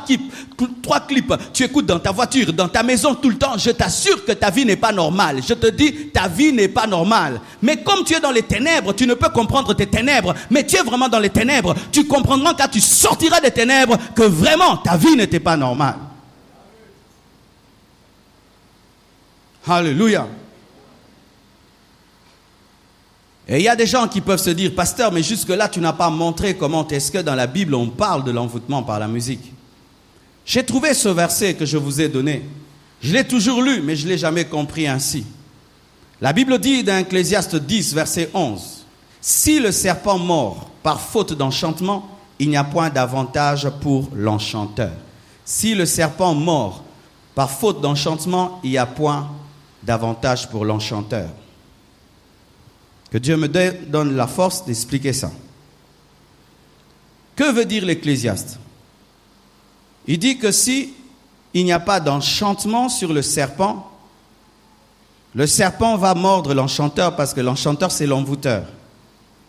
clips, tu écoutes dans ta voiture, dans ta maison tout le temps. Je t'assure que ta vie n'est pas normale. Je te dis, ta vie n'est pas normale. Mais comme tu es dans les ténèbres, tu ne peux comprendre tes ténèbres. Mais tu es vraiment dans les ténèbres. Tu comprendras quand tu sortiras des ténèbres que vraiment ta vie n'était pas normale. Alléluia. Et il y a des gens qui peuvent se dire, pasteur, mais jusque-là, tu n'as pas montré comment est-ce que dans la Bible, on parle de l'envoûtement par la musique. J'ai trouvé ce verset que je vous ai donné. Je l'ai toujours lu, mais je ne l'ai jamais compris ainsi. La Bible dit dans Ecclésiaste 10, verset 11, « Si le serpent mord par faute d'enchantement, il n'y a point d'avantage pour l'enchanteur. » Si le serpent mord par faute d'enchantement, il n'y a point d'avantage pour l'enchanteur. Que Dieu me donne la force d'expliquer ça. Que veut dire l'Ecclésiaste? Il dit que si il n'y a pas d'enchantement sur le serpent va mordre l'enchanteur parce que l'enchanteur c'est l'envoûteur.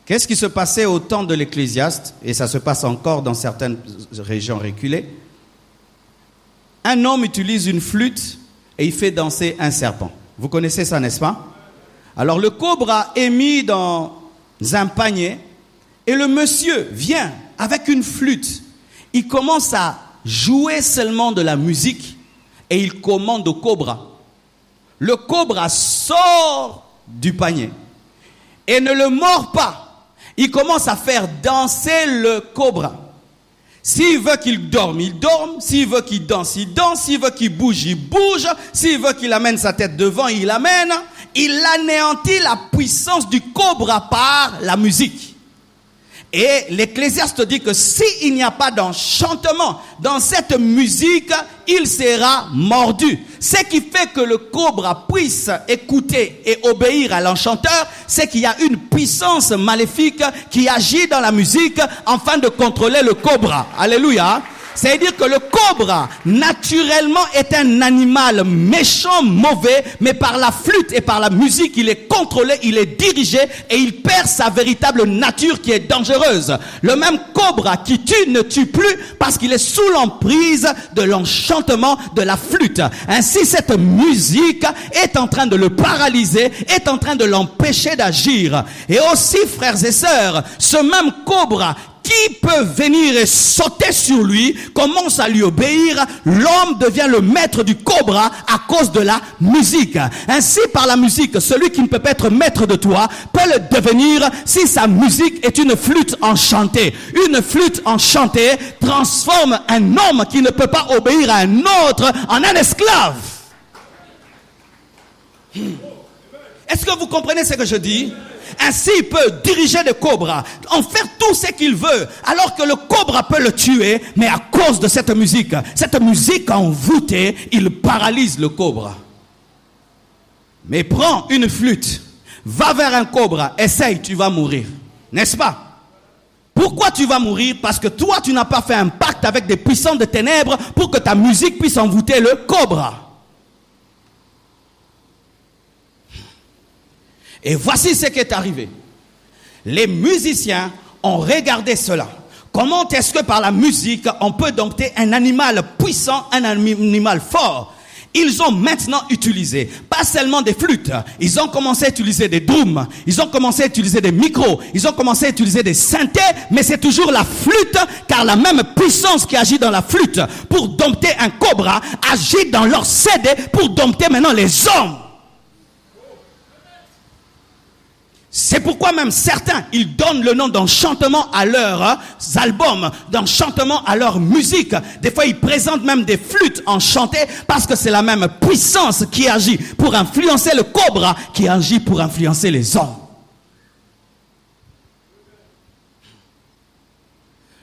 Qu'est-ce qui se passait au temps de l'Ecclésiaste, et ça se passe encore dans certaines régions reculées? Un homme utilise une flûte et il fait danser un serpent. Vous connaissez ça, n'est-ce pas? Alors le cobra est mis dans un panier et le monsieur vient avec une flûte. Il commence à jouer seulement de la musique et il commande au cobra. Le cobra sort du panier et ne le mord pas. Il commence à faire danser le cobra. S'il veut qu'il dorme, il dorme. S'il veut qu'il danse, il danse. S'il veut qu'il bouge, il bouge. S'il veut qu'il amène sa tête devant, il l'amène. Il anéantit la puissance du cobra par la musique. Et l'Ecclésiaste dit que s'il n'y a pas d'enchantement dans cette musique, il sera mordu. Ce qui fait que le cobra puisse écouter et obéir à l'enchanteur, c'est qu'il y a une puissance maléfique qui agit dans la musique afin de contrôler le cobra. Alléluia. C'est-à-dire que le cobra, naturellement, est un animal méchant, mauvais, mais par la flûte et par la musique, il est contrôlé, il est dirigé et il perd sa véritable nature qui est dangereuse. Le même cobra qui tue ne tue plus parce qu'il est sous l'emprise de l'enchantement de la flûte. Ainsi, cette musique est en train de le paralyser, est en train de l'empêcher d'agir. Et aussi, frères et sœurs, ce même cobra qui peut venir et sauter sur lui, commence à lui obéir, l'homme devient le maître du cobra à cause de la musique. Ainsi, par la musique, celui qui ne peut pas être maître de toi peut le devenir si sa musique est une flûte enchantée. Une flûte enchantée transforme un homme qui ne peut pas obéir à un autre en un esclave. Est-ce que vous comprenez ce que je dis? Ainsi, il peut diriger le cobra, en faire tout ce qu'il veut, alors que le cobra peut le tuer, mais à cause de cette musique envoûtée, il paralyse le cobra. Mais prends une flûte, va vers un cobra, essaye, tu vas mourir. N'est-ce pas? Pourquoi tu vas mourir? Parce que toi, tu n'as pas fait un pacte avec des puissants de ténèbres pour que ta musique puisse envoûter le cobra. Et voici ce qui est arrivé. Les musiciens ont regardé cela. Comment est-ce que par la musique, on peut dompter un animal puissant, un animal fort? Ils ont maintenant utilisé, pas seulement des flûtes, ils ont commencé à utiliser des drums, ils ont commencé à utiliser des micros, ils ont commencé à utiliser des synthés, mais c'est toujours la flûte, car la même puissance qui agit dans la flûte pour dompter un cobra, agit dans leur CD pour dompter maintenant les hommes. C'est pourquoi même certains, ils donnent le nom d'enchantement à leurs albums, d'enchantement à leur musique. Des fois, ils présentent même des flûtes enchantées parce que c'est la même puissance qui agit pour influencer le cobra, qui agit pour influencer les hommes.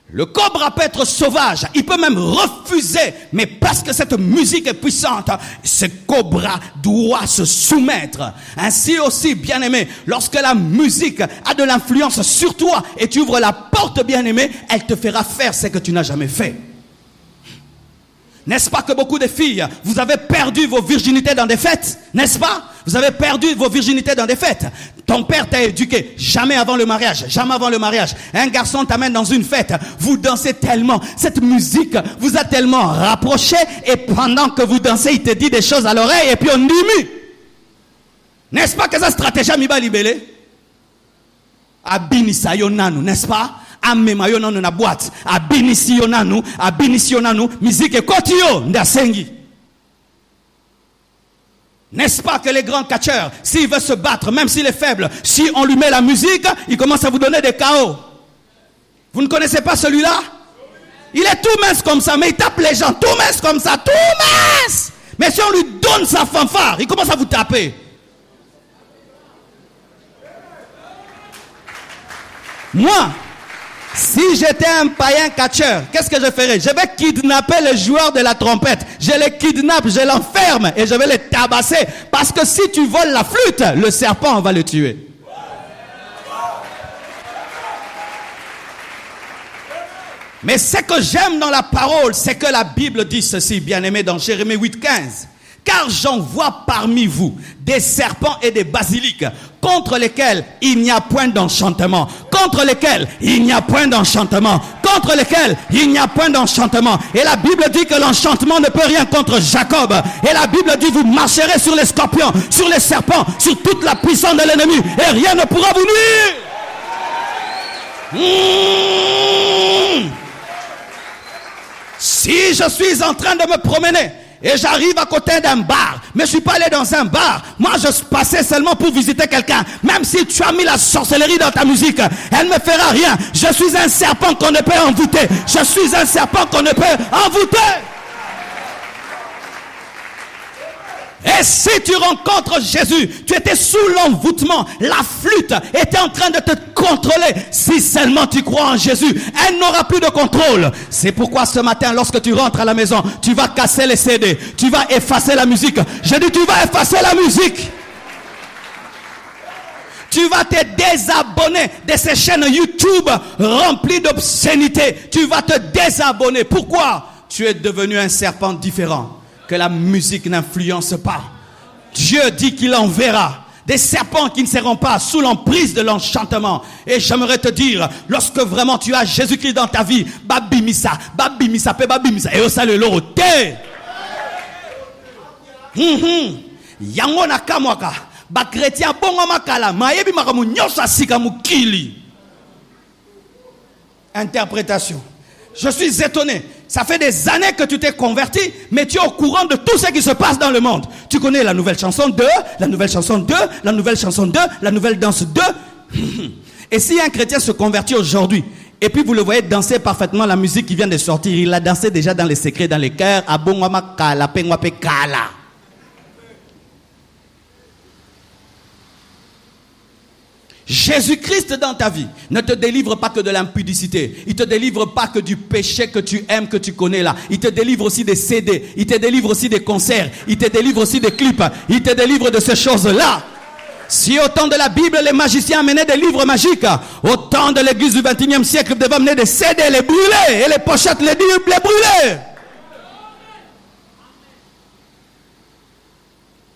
Le cobra peut être sauvage, il peut même refuser, mais parce que cette musique est puissante, ce cobra doit se soumettre. Ainsi aussi, bien-aimé, lorsque la musique a de l'influence sur toi et tu ouvres la porte, bien-aimé, elle te fera faire ce que tu n'as jamais fait. N'est-ce pas que beaucoup de filles, vous avez perdu vos virginités dans des fêtes? N'est-ce pas? Vous avez perdu vos virginités dans des fêtes. Ton père t'a éduqué. Jamais avant le mariage. Jamais avant le mariage. Un garçon t'amène dans une fête. Vous dansez tellement. Cette musique vous a tellement rapproché. Et pendant que vous dansez, il te dit des choses à l'oreille. Et puis on dit, n'est-ce pas que ça stratégie miba libellé? Abinisa yonanu, n'est-ce pas? Amema yonanu na boîte. Abinisi yonanu, musique et kotio, ndasengi. N'est-ce pas que les grands catcheurs, s'il veut se battre, même s'il est faible, si on lui met la musique, il commence à vous donner des KO. Vous ne connaissez pas celui-là? Il est tout mince comme ça, mais il tape les gens, tout mince comme ça, tout mince. Mais si on lui donne sa fanfare, il commence à vous taper. Moi, si j'étais un païen catcheur, qu'est-ce que je ferais? Je vais kidnapper le joueur de la trompette. Je les kidnappe, je l'enferme et je vais les tabasser. Parce que si tu voles la flûte, le serpent va le tuer. Mais ce que j'aime dans la parole, c'est que la Bible dit ceci, bien-aimé, dans Jérémie 8,15. Car j'envoie parmi vous des serpents et des basiliques contre lesquels il n'y a point d'enchantement. Contre lesquels il n'y a point d'enchantement. Contre lesquels il n'y a point d'enchantement. Et la Bible dit que l'enchantement ne peut rien contre Jacob. Et la Bible dit vous marcherez sur les scorpions, sur les serpents, sur toute la puissance de l'ennemi. Et rien ne pourra vous nuire. Si je suis en train de me promener et j'arrive à côté d'un bar, mais je ne suis pas allé dans un bar, moi je passais seulement pour visiter quelqu'un, même si tu as mis la sorcellerie dans ta musique, elle ne me fera rien. Je suis un serpent qu'on ne peut envoûter. Je suis un serpent qu'on ne peut envoûter. Et si tu rencontres Jésus, tu étais sous l'envoûtement, la flûte était en train de te contrôler. Si seulement tu crois en Jésus, elle n'aura plus de contrôle. C'est pourquoi ce matin, lorsque tu rentres à la maison, tu vas casser les CD, tu vas effacer la musique. Je dis tu vas effacer la musique. Tu vas te désabonner de ces chaînes YouTube remplies d'obscénités. Tu vas te désabonner. Pourquoi? Tu es devenu un serpent différent que la musique n'influence pas. Dieu dit qu'il enverra des serpents qui ne seront pas sous l'emprise de l'enchantement. Et j'aimerais te dire, lorsque vraiment tu as Jésus-Christ dans ta vie, babimisa, et au salut l'orote. Yango na kamwaka, ba chrétien bongo makala, mayebi makamu nyosa sika mukili. Interprétation. Je suis étonné. Ça fait des années que tu t'es converti, mais tu es au courant de tout ce qui se passe dans le monde. Tu connais la nouvelle chanson 2, la nouvelle chanson 2, la nouvelle chanson 2, la nouvelle danse 2. Et si un chrétien se convertit aujourd'hui, et puis vous le voyez danser parfaitement la musique qui vient de sortir, il a dansé déjà dans les secrets, dans les cœurs, abongwama kala, pengwape kala. Jésus-Christ dans ta vie ne te délivre pas que de l'impudicité. Il ne te délivre pas que du péché que tu aimes, que tu connais là. Il te délivre aussi des CD. Il te délivre aussi des concerts. Il te délivre aussi des clips. Il te délivre de ces choses-là. Si au temps de la Bible, les magiciens amenaient des livres magiques, au temps de l'église du 21e siècle, ils devaient amener des CD, les brûler, et les pochettes, les brûler.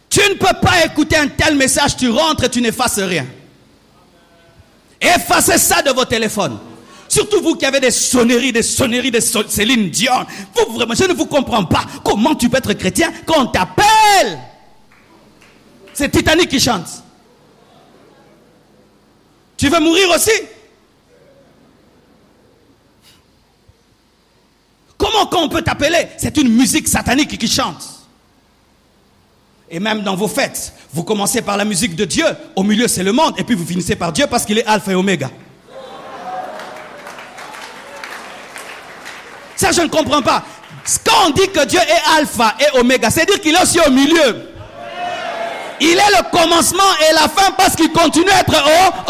Tu ne peux pas écouter un tel message, tu rentres et tu n'effaces rien. Effacez ça de vos téléphones. Surtout vous qui avez des sonneries de Céline Dion. Vous, vraiment, je ne vous comprends pas. Comment tu peux être chrétien quand on t'appelle? C'est Titanic qui chante. Tu veux mourir aussi? Comment quand on peut t'appeler? C'est une musique satanique qui chante. Et même dans vos fêtes, vous commencez par la musique de Dieu, au milieu c'est le monde, et puis vous finissez par Dieu parce qu'il est alpha et oméga. Ça je ne comprends pas. Quand on dit que Dieu est alpha et oméga, c'est dire qu'il est aussi au milieu. Il est le commencement et la fin parce qu'il continue à être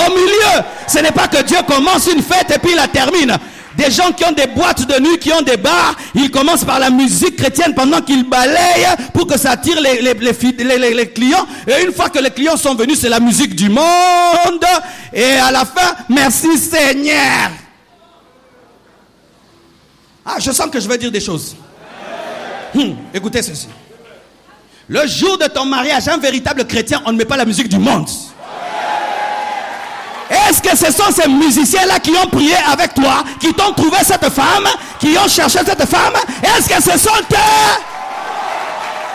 au milieu. Ce n'est pas que Dieu commence une fête et puis il la termine. Des gens qui ont des boîtes de nuit, qui ont des bars, ils commencent par la musique chrétienne pendant qu'ils balayent pour que ça attire les clients. Et une fois que les clients sont venus, c'est la musique du monde. Et à la fin, merci Seigneur. Ah, je sens que je vais dire des choses. Écoutez ceci. Le jour de ton mariage, un véritable chrétien, on ne met pas la musique du monde. Est-ce que ce sont ces musiciens-là qui ont prié avec toi, qui t'ont trouvé cette femme, qui ont cherché cette femme? Est-ce que ce sont eux?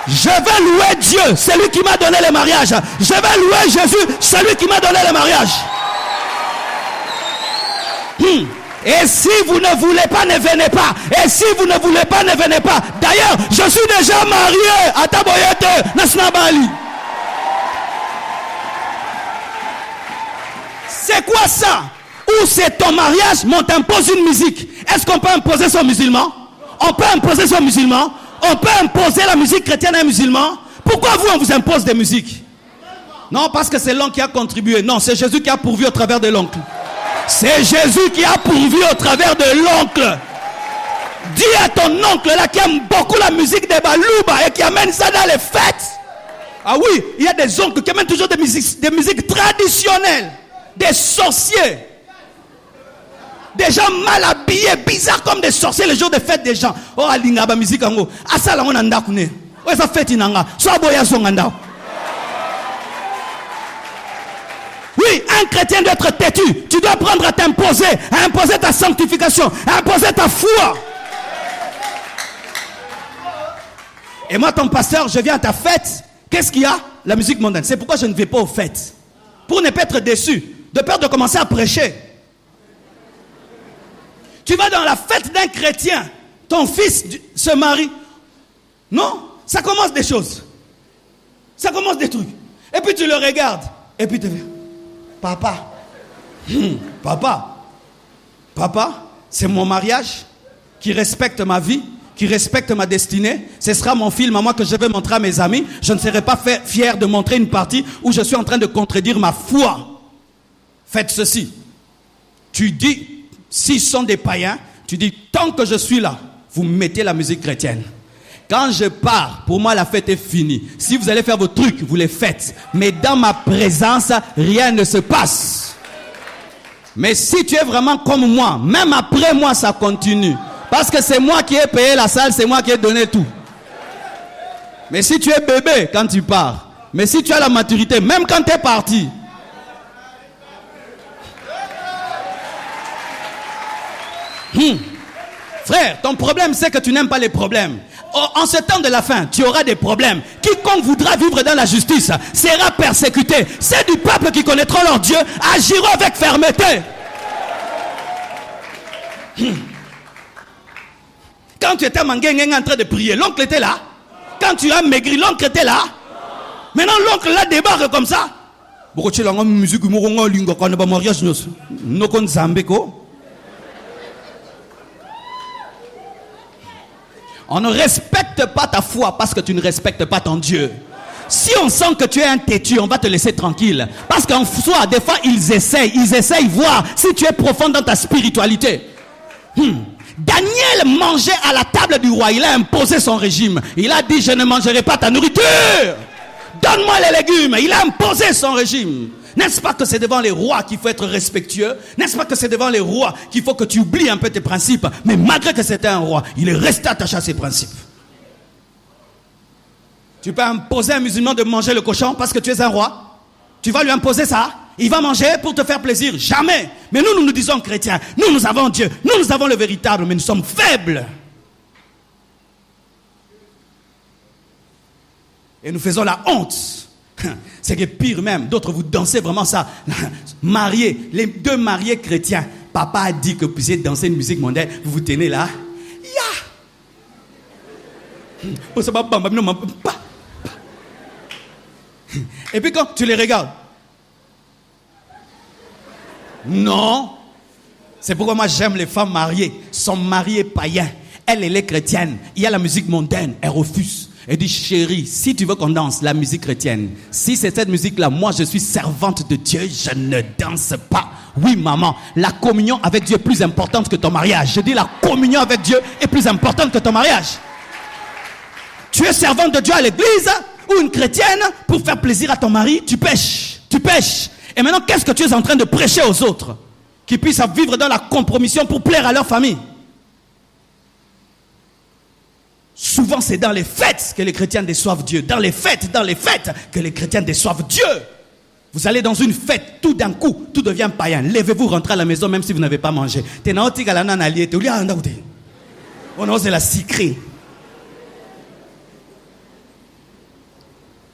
Je vais louer Dieu, celui qui m'a donné le mariage. Je vais louer Jésus, celui qui m'a donné le mariage. Et si vous ne voulez pas, ne venez pas. Et si vous ne voulez pas, ne venez pas. D'ailleurs, je suis déjà marié à Taboyete Nasnabali. C'est quoi ça? Ou c'est ton mariage, mais on t'impose une musique. Est-ce qu'on peut imposer son musulman? On peut imposer son musulman. On peut imposer la musique chrétienne à un musulman. Pourquoi vous, on vous impose des musiques? Non, parce que c'est l'oncle qui a contribué. Non, c'est Jésus qui a pourvu au travers de l'oncle. C'est Jésus qui a pourvu au travers de l'oncle. Dis à ton oncle là qui aime beaucoup la musique des Balouba et qui amène ça dans les fêtes. Ah oui, il y a des oncles qui amènent toujours des musiques traditionnelles. Des sorciers. Des gens mal habillés, bizarres comme des sorciers les jours de fête des gens. Oh, alingaba musique ango. Asala on anda kune. Oh, ça fête inanga. So boya songanda. Oui, un chrétien doit être têtu. Tu dois apprendre à t'imposer, à imposer ta sanctification, à imposer ta foi. Et moi, ton pasteur, je viens à ta fête. Qu'est-ce qu'il y a? La musique mondaine. C'est pourquoi je ne vais pas aux fêtes. Pour ne pas être déçu, de peur de commencer à prêcher. Tu vas dans la fête d'un chrétien, ton fils se marie. Non, ça commence des choses. Ça commence des trucs. Et puis tu le regardes. Et puis tu dis, papa, papa, c'est mon mariage qui respecte ma vie, qui respecte ma destinée. Ce sera mon film à moi que je vais montrer à mes amis. Je ne serai pas fier de montrer une partie où je suis en train de contredire ma foi. Faites ceci. Tu dis, s'ils sont des païens, tu dis, tant que je suis là, vous mettez la musique chrétienne. Quand je pars, pour moi la fête est finie. Si vous allez faire vos trucs, vous les faites. Mais dans ma présence, rien ne se passe. Mais si tu es vraiment comme moi, même après moi, ça continue. Parce que c'est moi qui ai payé la salle, c'est moi qui ai donné tout. Mais si tu es bébé quand tu pars, mais si tu as la maturité, même quand tu es parti, frère, ton problème c'est que tu n'aimes pas les problèmes. En ce temps de la fin, tu auras des problèmes. Quiconque voudra vivre dans la justice sera persécuté. C'est du peuple qui connaîtront leur Dieu, agiront avec fermeté. Quand tu étais en train de prier, l'oncle était là. Quand tu as maigri, l'oncle était là. Maintenant l'oncle là débarque comme ça. On ne respecte pas ta foi parce que tu ne respectes pas ton Dieu. Si on sent que tu es un têtu, on va te laisser tranquille. Parce qu'en soi, des fois, ils essayent voir si tu es profond dans ta spiritualité. Daniel mangeait à la table du roi. Il a imposé son régime. Il a dit, je ne mangerai pas ta nourriture. Donne-moi les légumes. Il a imposé son régime. N'est-ce pas que c'est devant les rois qu'il faut être respectueux? N'est-ce pas que c'est devant les rois qu'il faut que tu oublies un peu tes principes? Mais malgré que c'était un roi, il est resté attaché à ses principes. Tu peux imposer à un musulman de manger le cochon parce que tu es un roi? Tu vas lui imposer ça? Il va manger pour te faire plaisir? Jamais. Mais nous disons chrétiens, nous avons Dieu, nous avons le véritable, mais nous sommes faibles. Et nous faisons la honte. C'est que pire même, d'autres vous dansez vraiment ça. Mariés, les deux mariés chrétiens. Papa a dit que vous puissiez danser une musique mondaine. Vous vous tenez là. Et puis quand tu les regardes. Non. C'est pourquoi moi j'aime les femmes mariées. Son mari est païen. Elle est chrétienne. Il y a la musique mondaine. Elle refuse. Elle dit, chérie, si tu veux qu'on danse la musique chrétienne, si c'est cette musique-là, moi je suis servante de Dieu, je ne danse pas. Oui, maman, la communion avec Dieu est plus importante que ton mariage. Je dis, la communion avec Dieu est plus importante que ton mariage. Tu es servante de Dieu à l'église ou une chrétienne pour faire plaisir à ton mari, tu pêches. Tu pêches. Et maintenant, qu'est-ce que tu es en train de prêcher aux autres? Qu'ils puissent vivre dans la compromission pour plaire à leur famille. Souvent, c'est dans les fêtes que les chrétiens déçoivent Dieu. Dans les fêtes que les chrétiens déçoivent Dieu. Vous allez dans une fête, tout d'un coup, tout devient païen. Levez-vous, rentrez à la maison même si vous n'avez pas mangé. On ose la secret.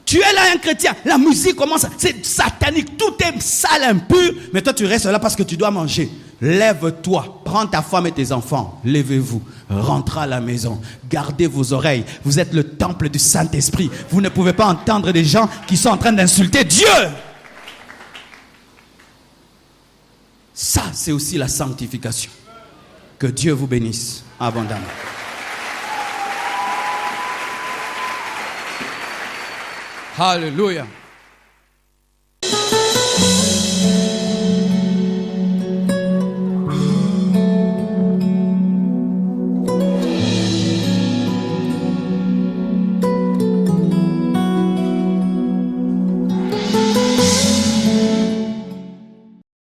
Tu es là un chrétien, la musique commence, c'est satanique, tout est sale, impur, mais toi tu restes là parce que tu dois manger. Lève-toi, prends ta femme et tes enfants, levez-vous, rentrez à la maison, gardez vos oreilles, vous êtes le temple du Saint-Esprit, vous ne pouvez pas entendre des gens qui sont en train d'insulter Dieu. Ça, c'est aussi la sanctification. Que Dieu vous bénisse abondamment. Hallelujah.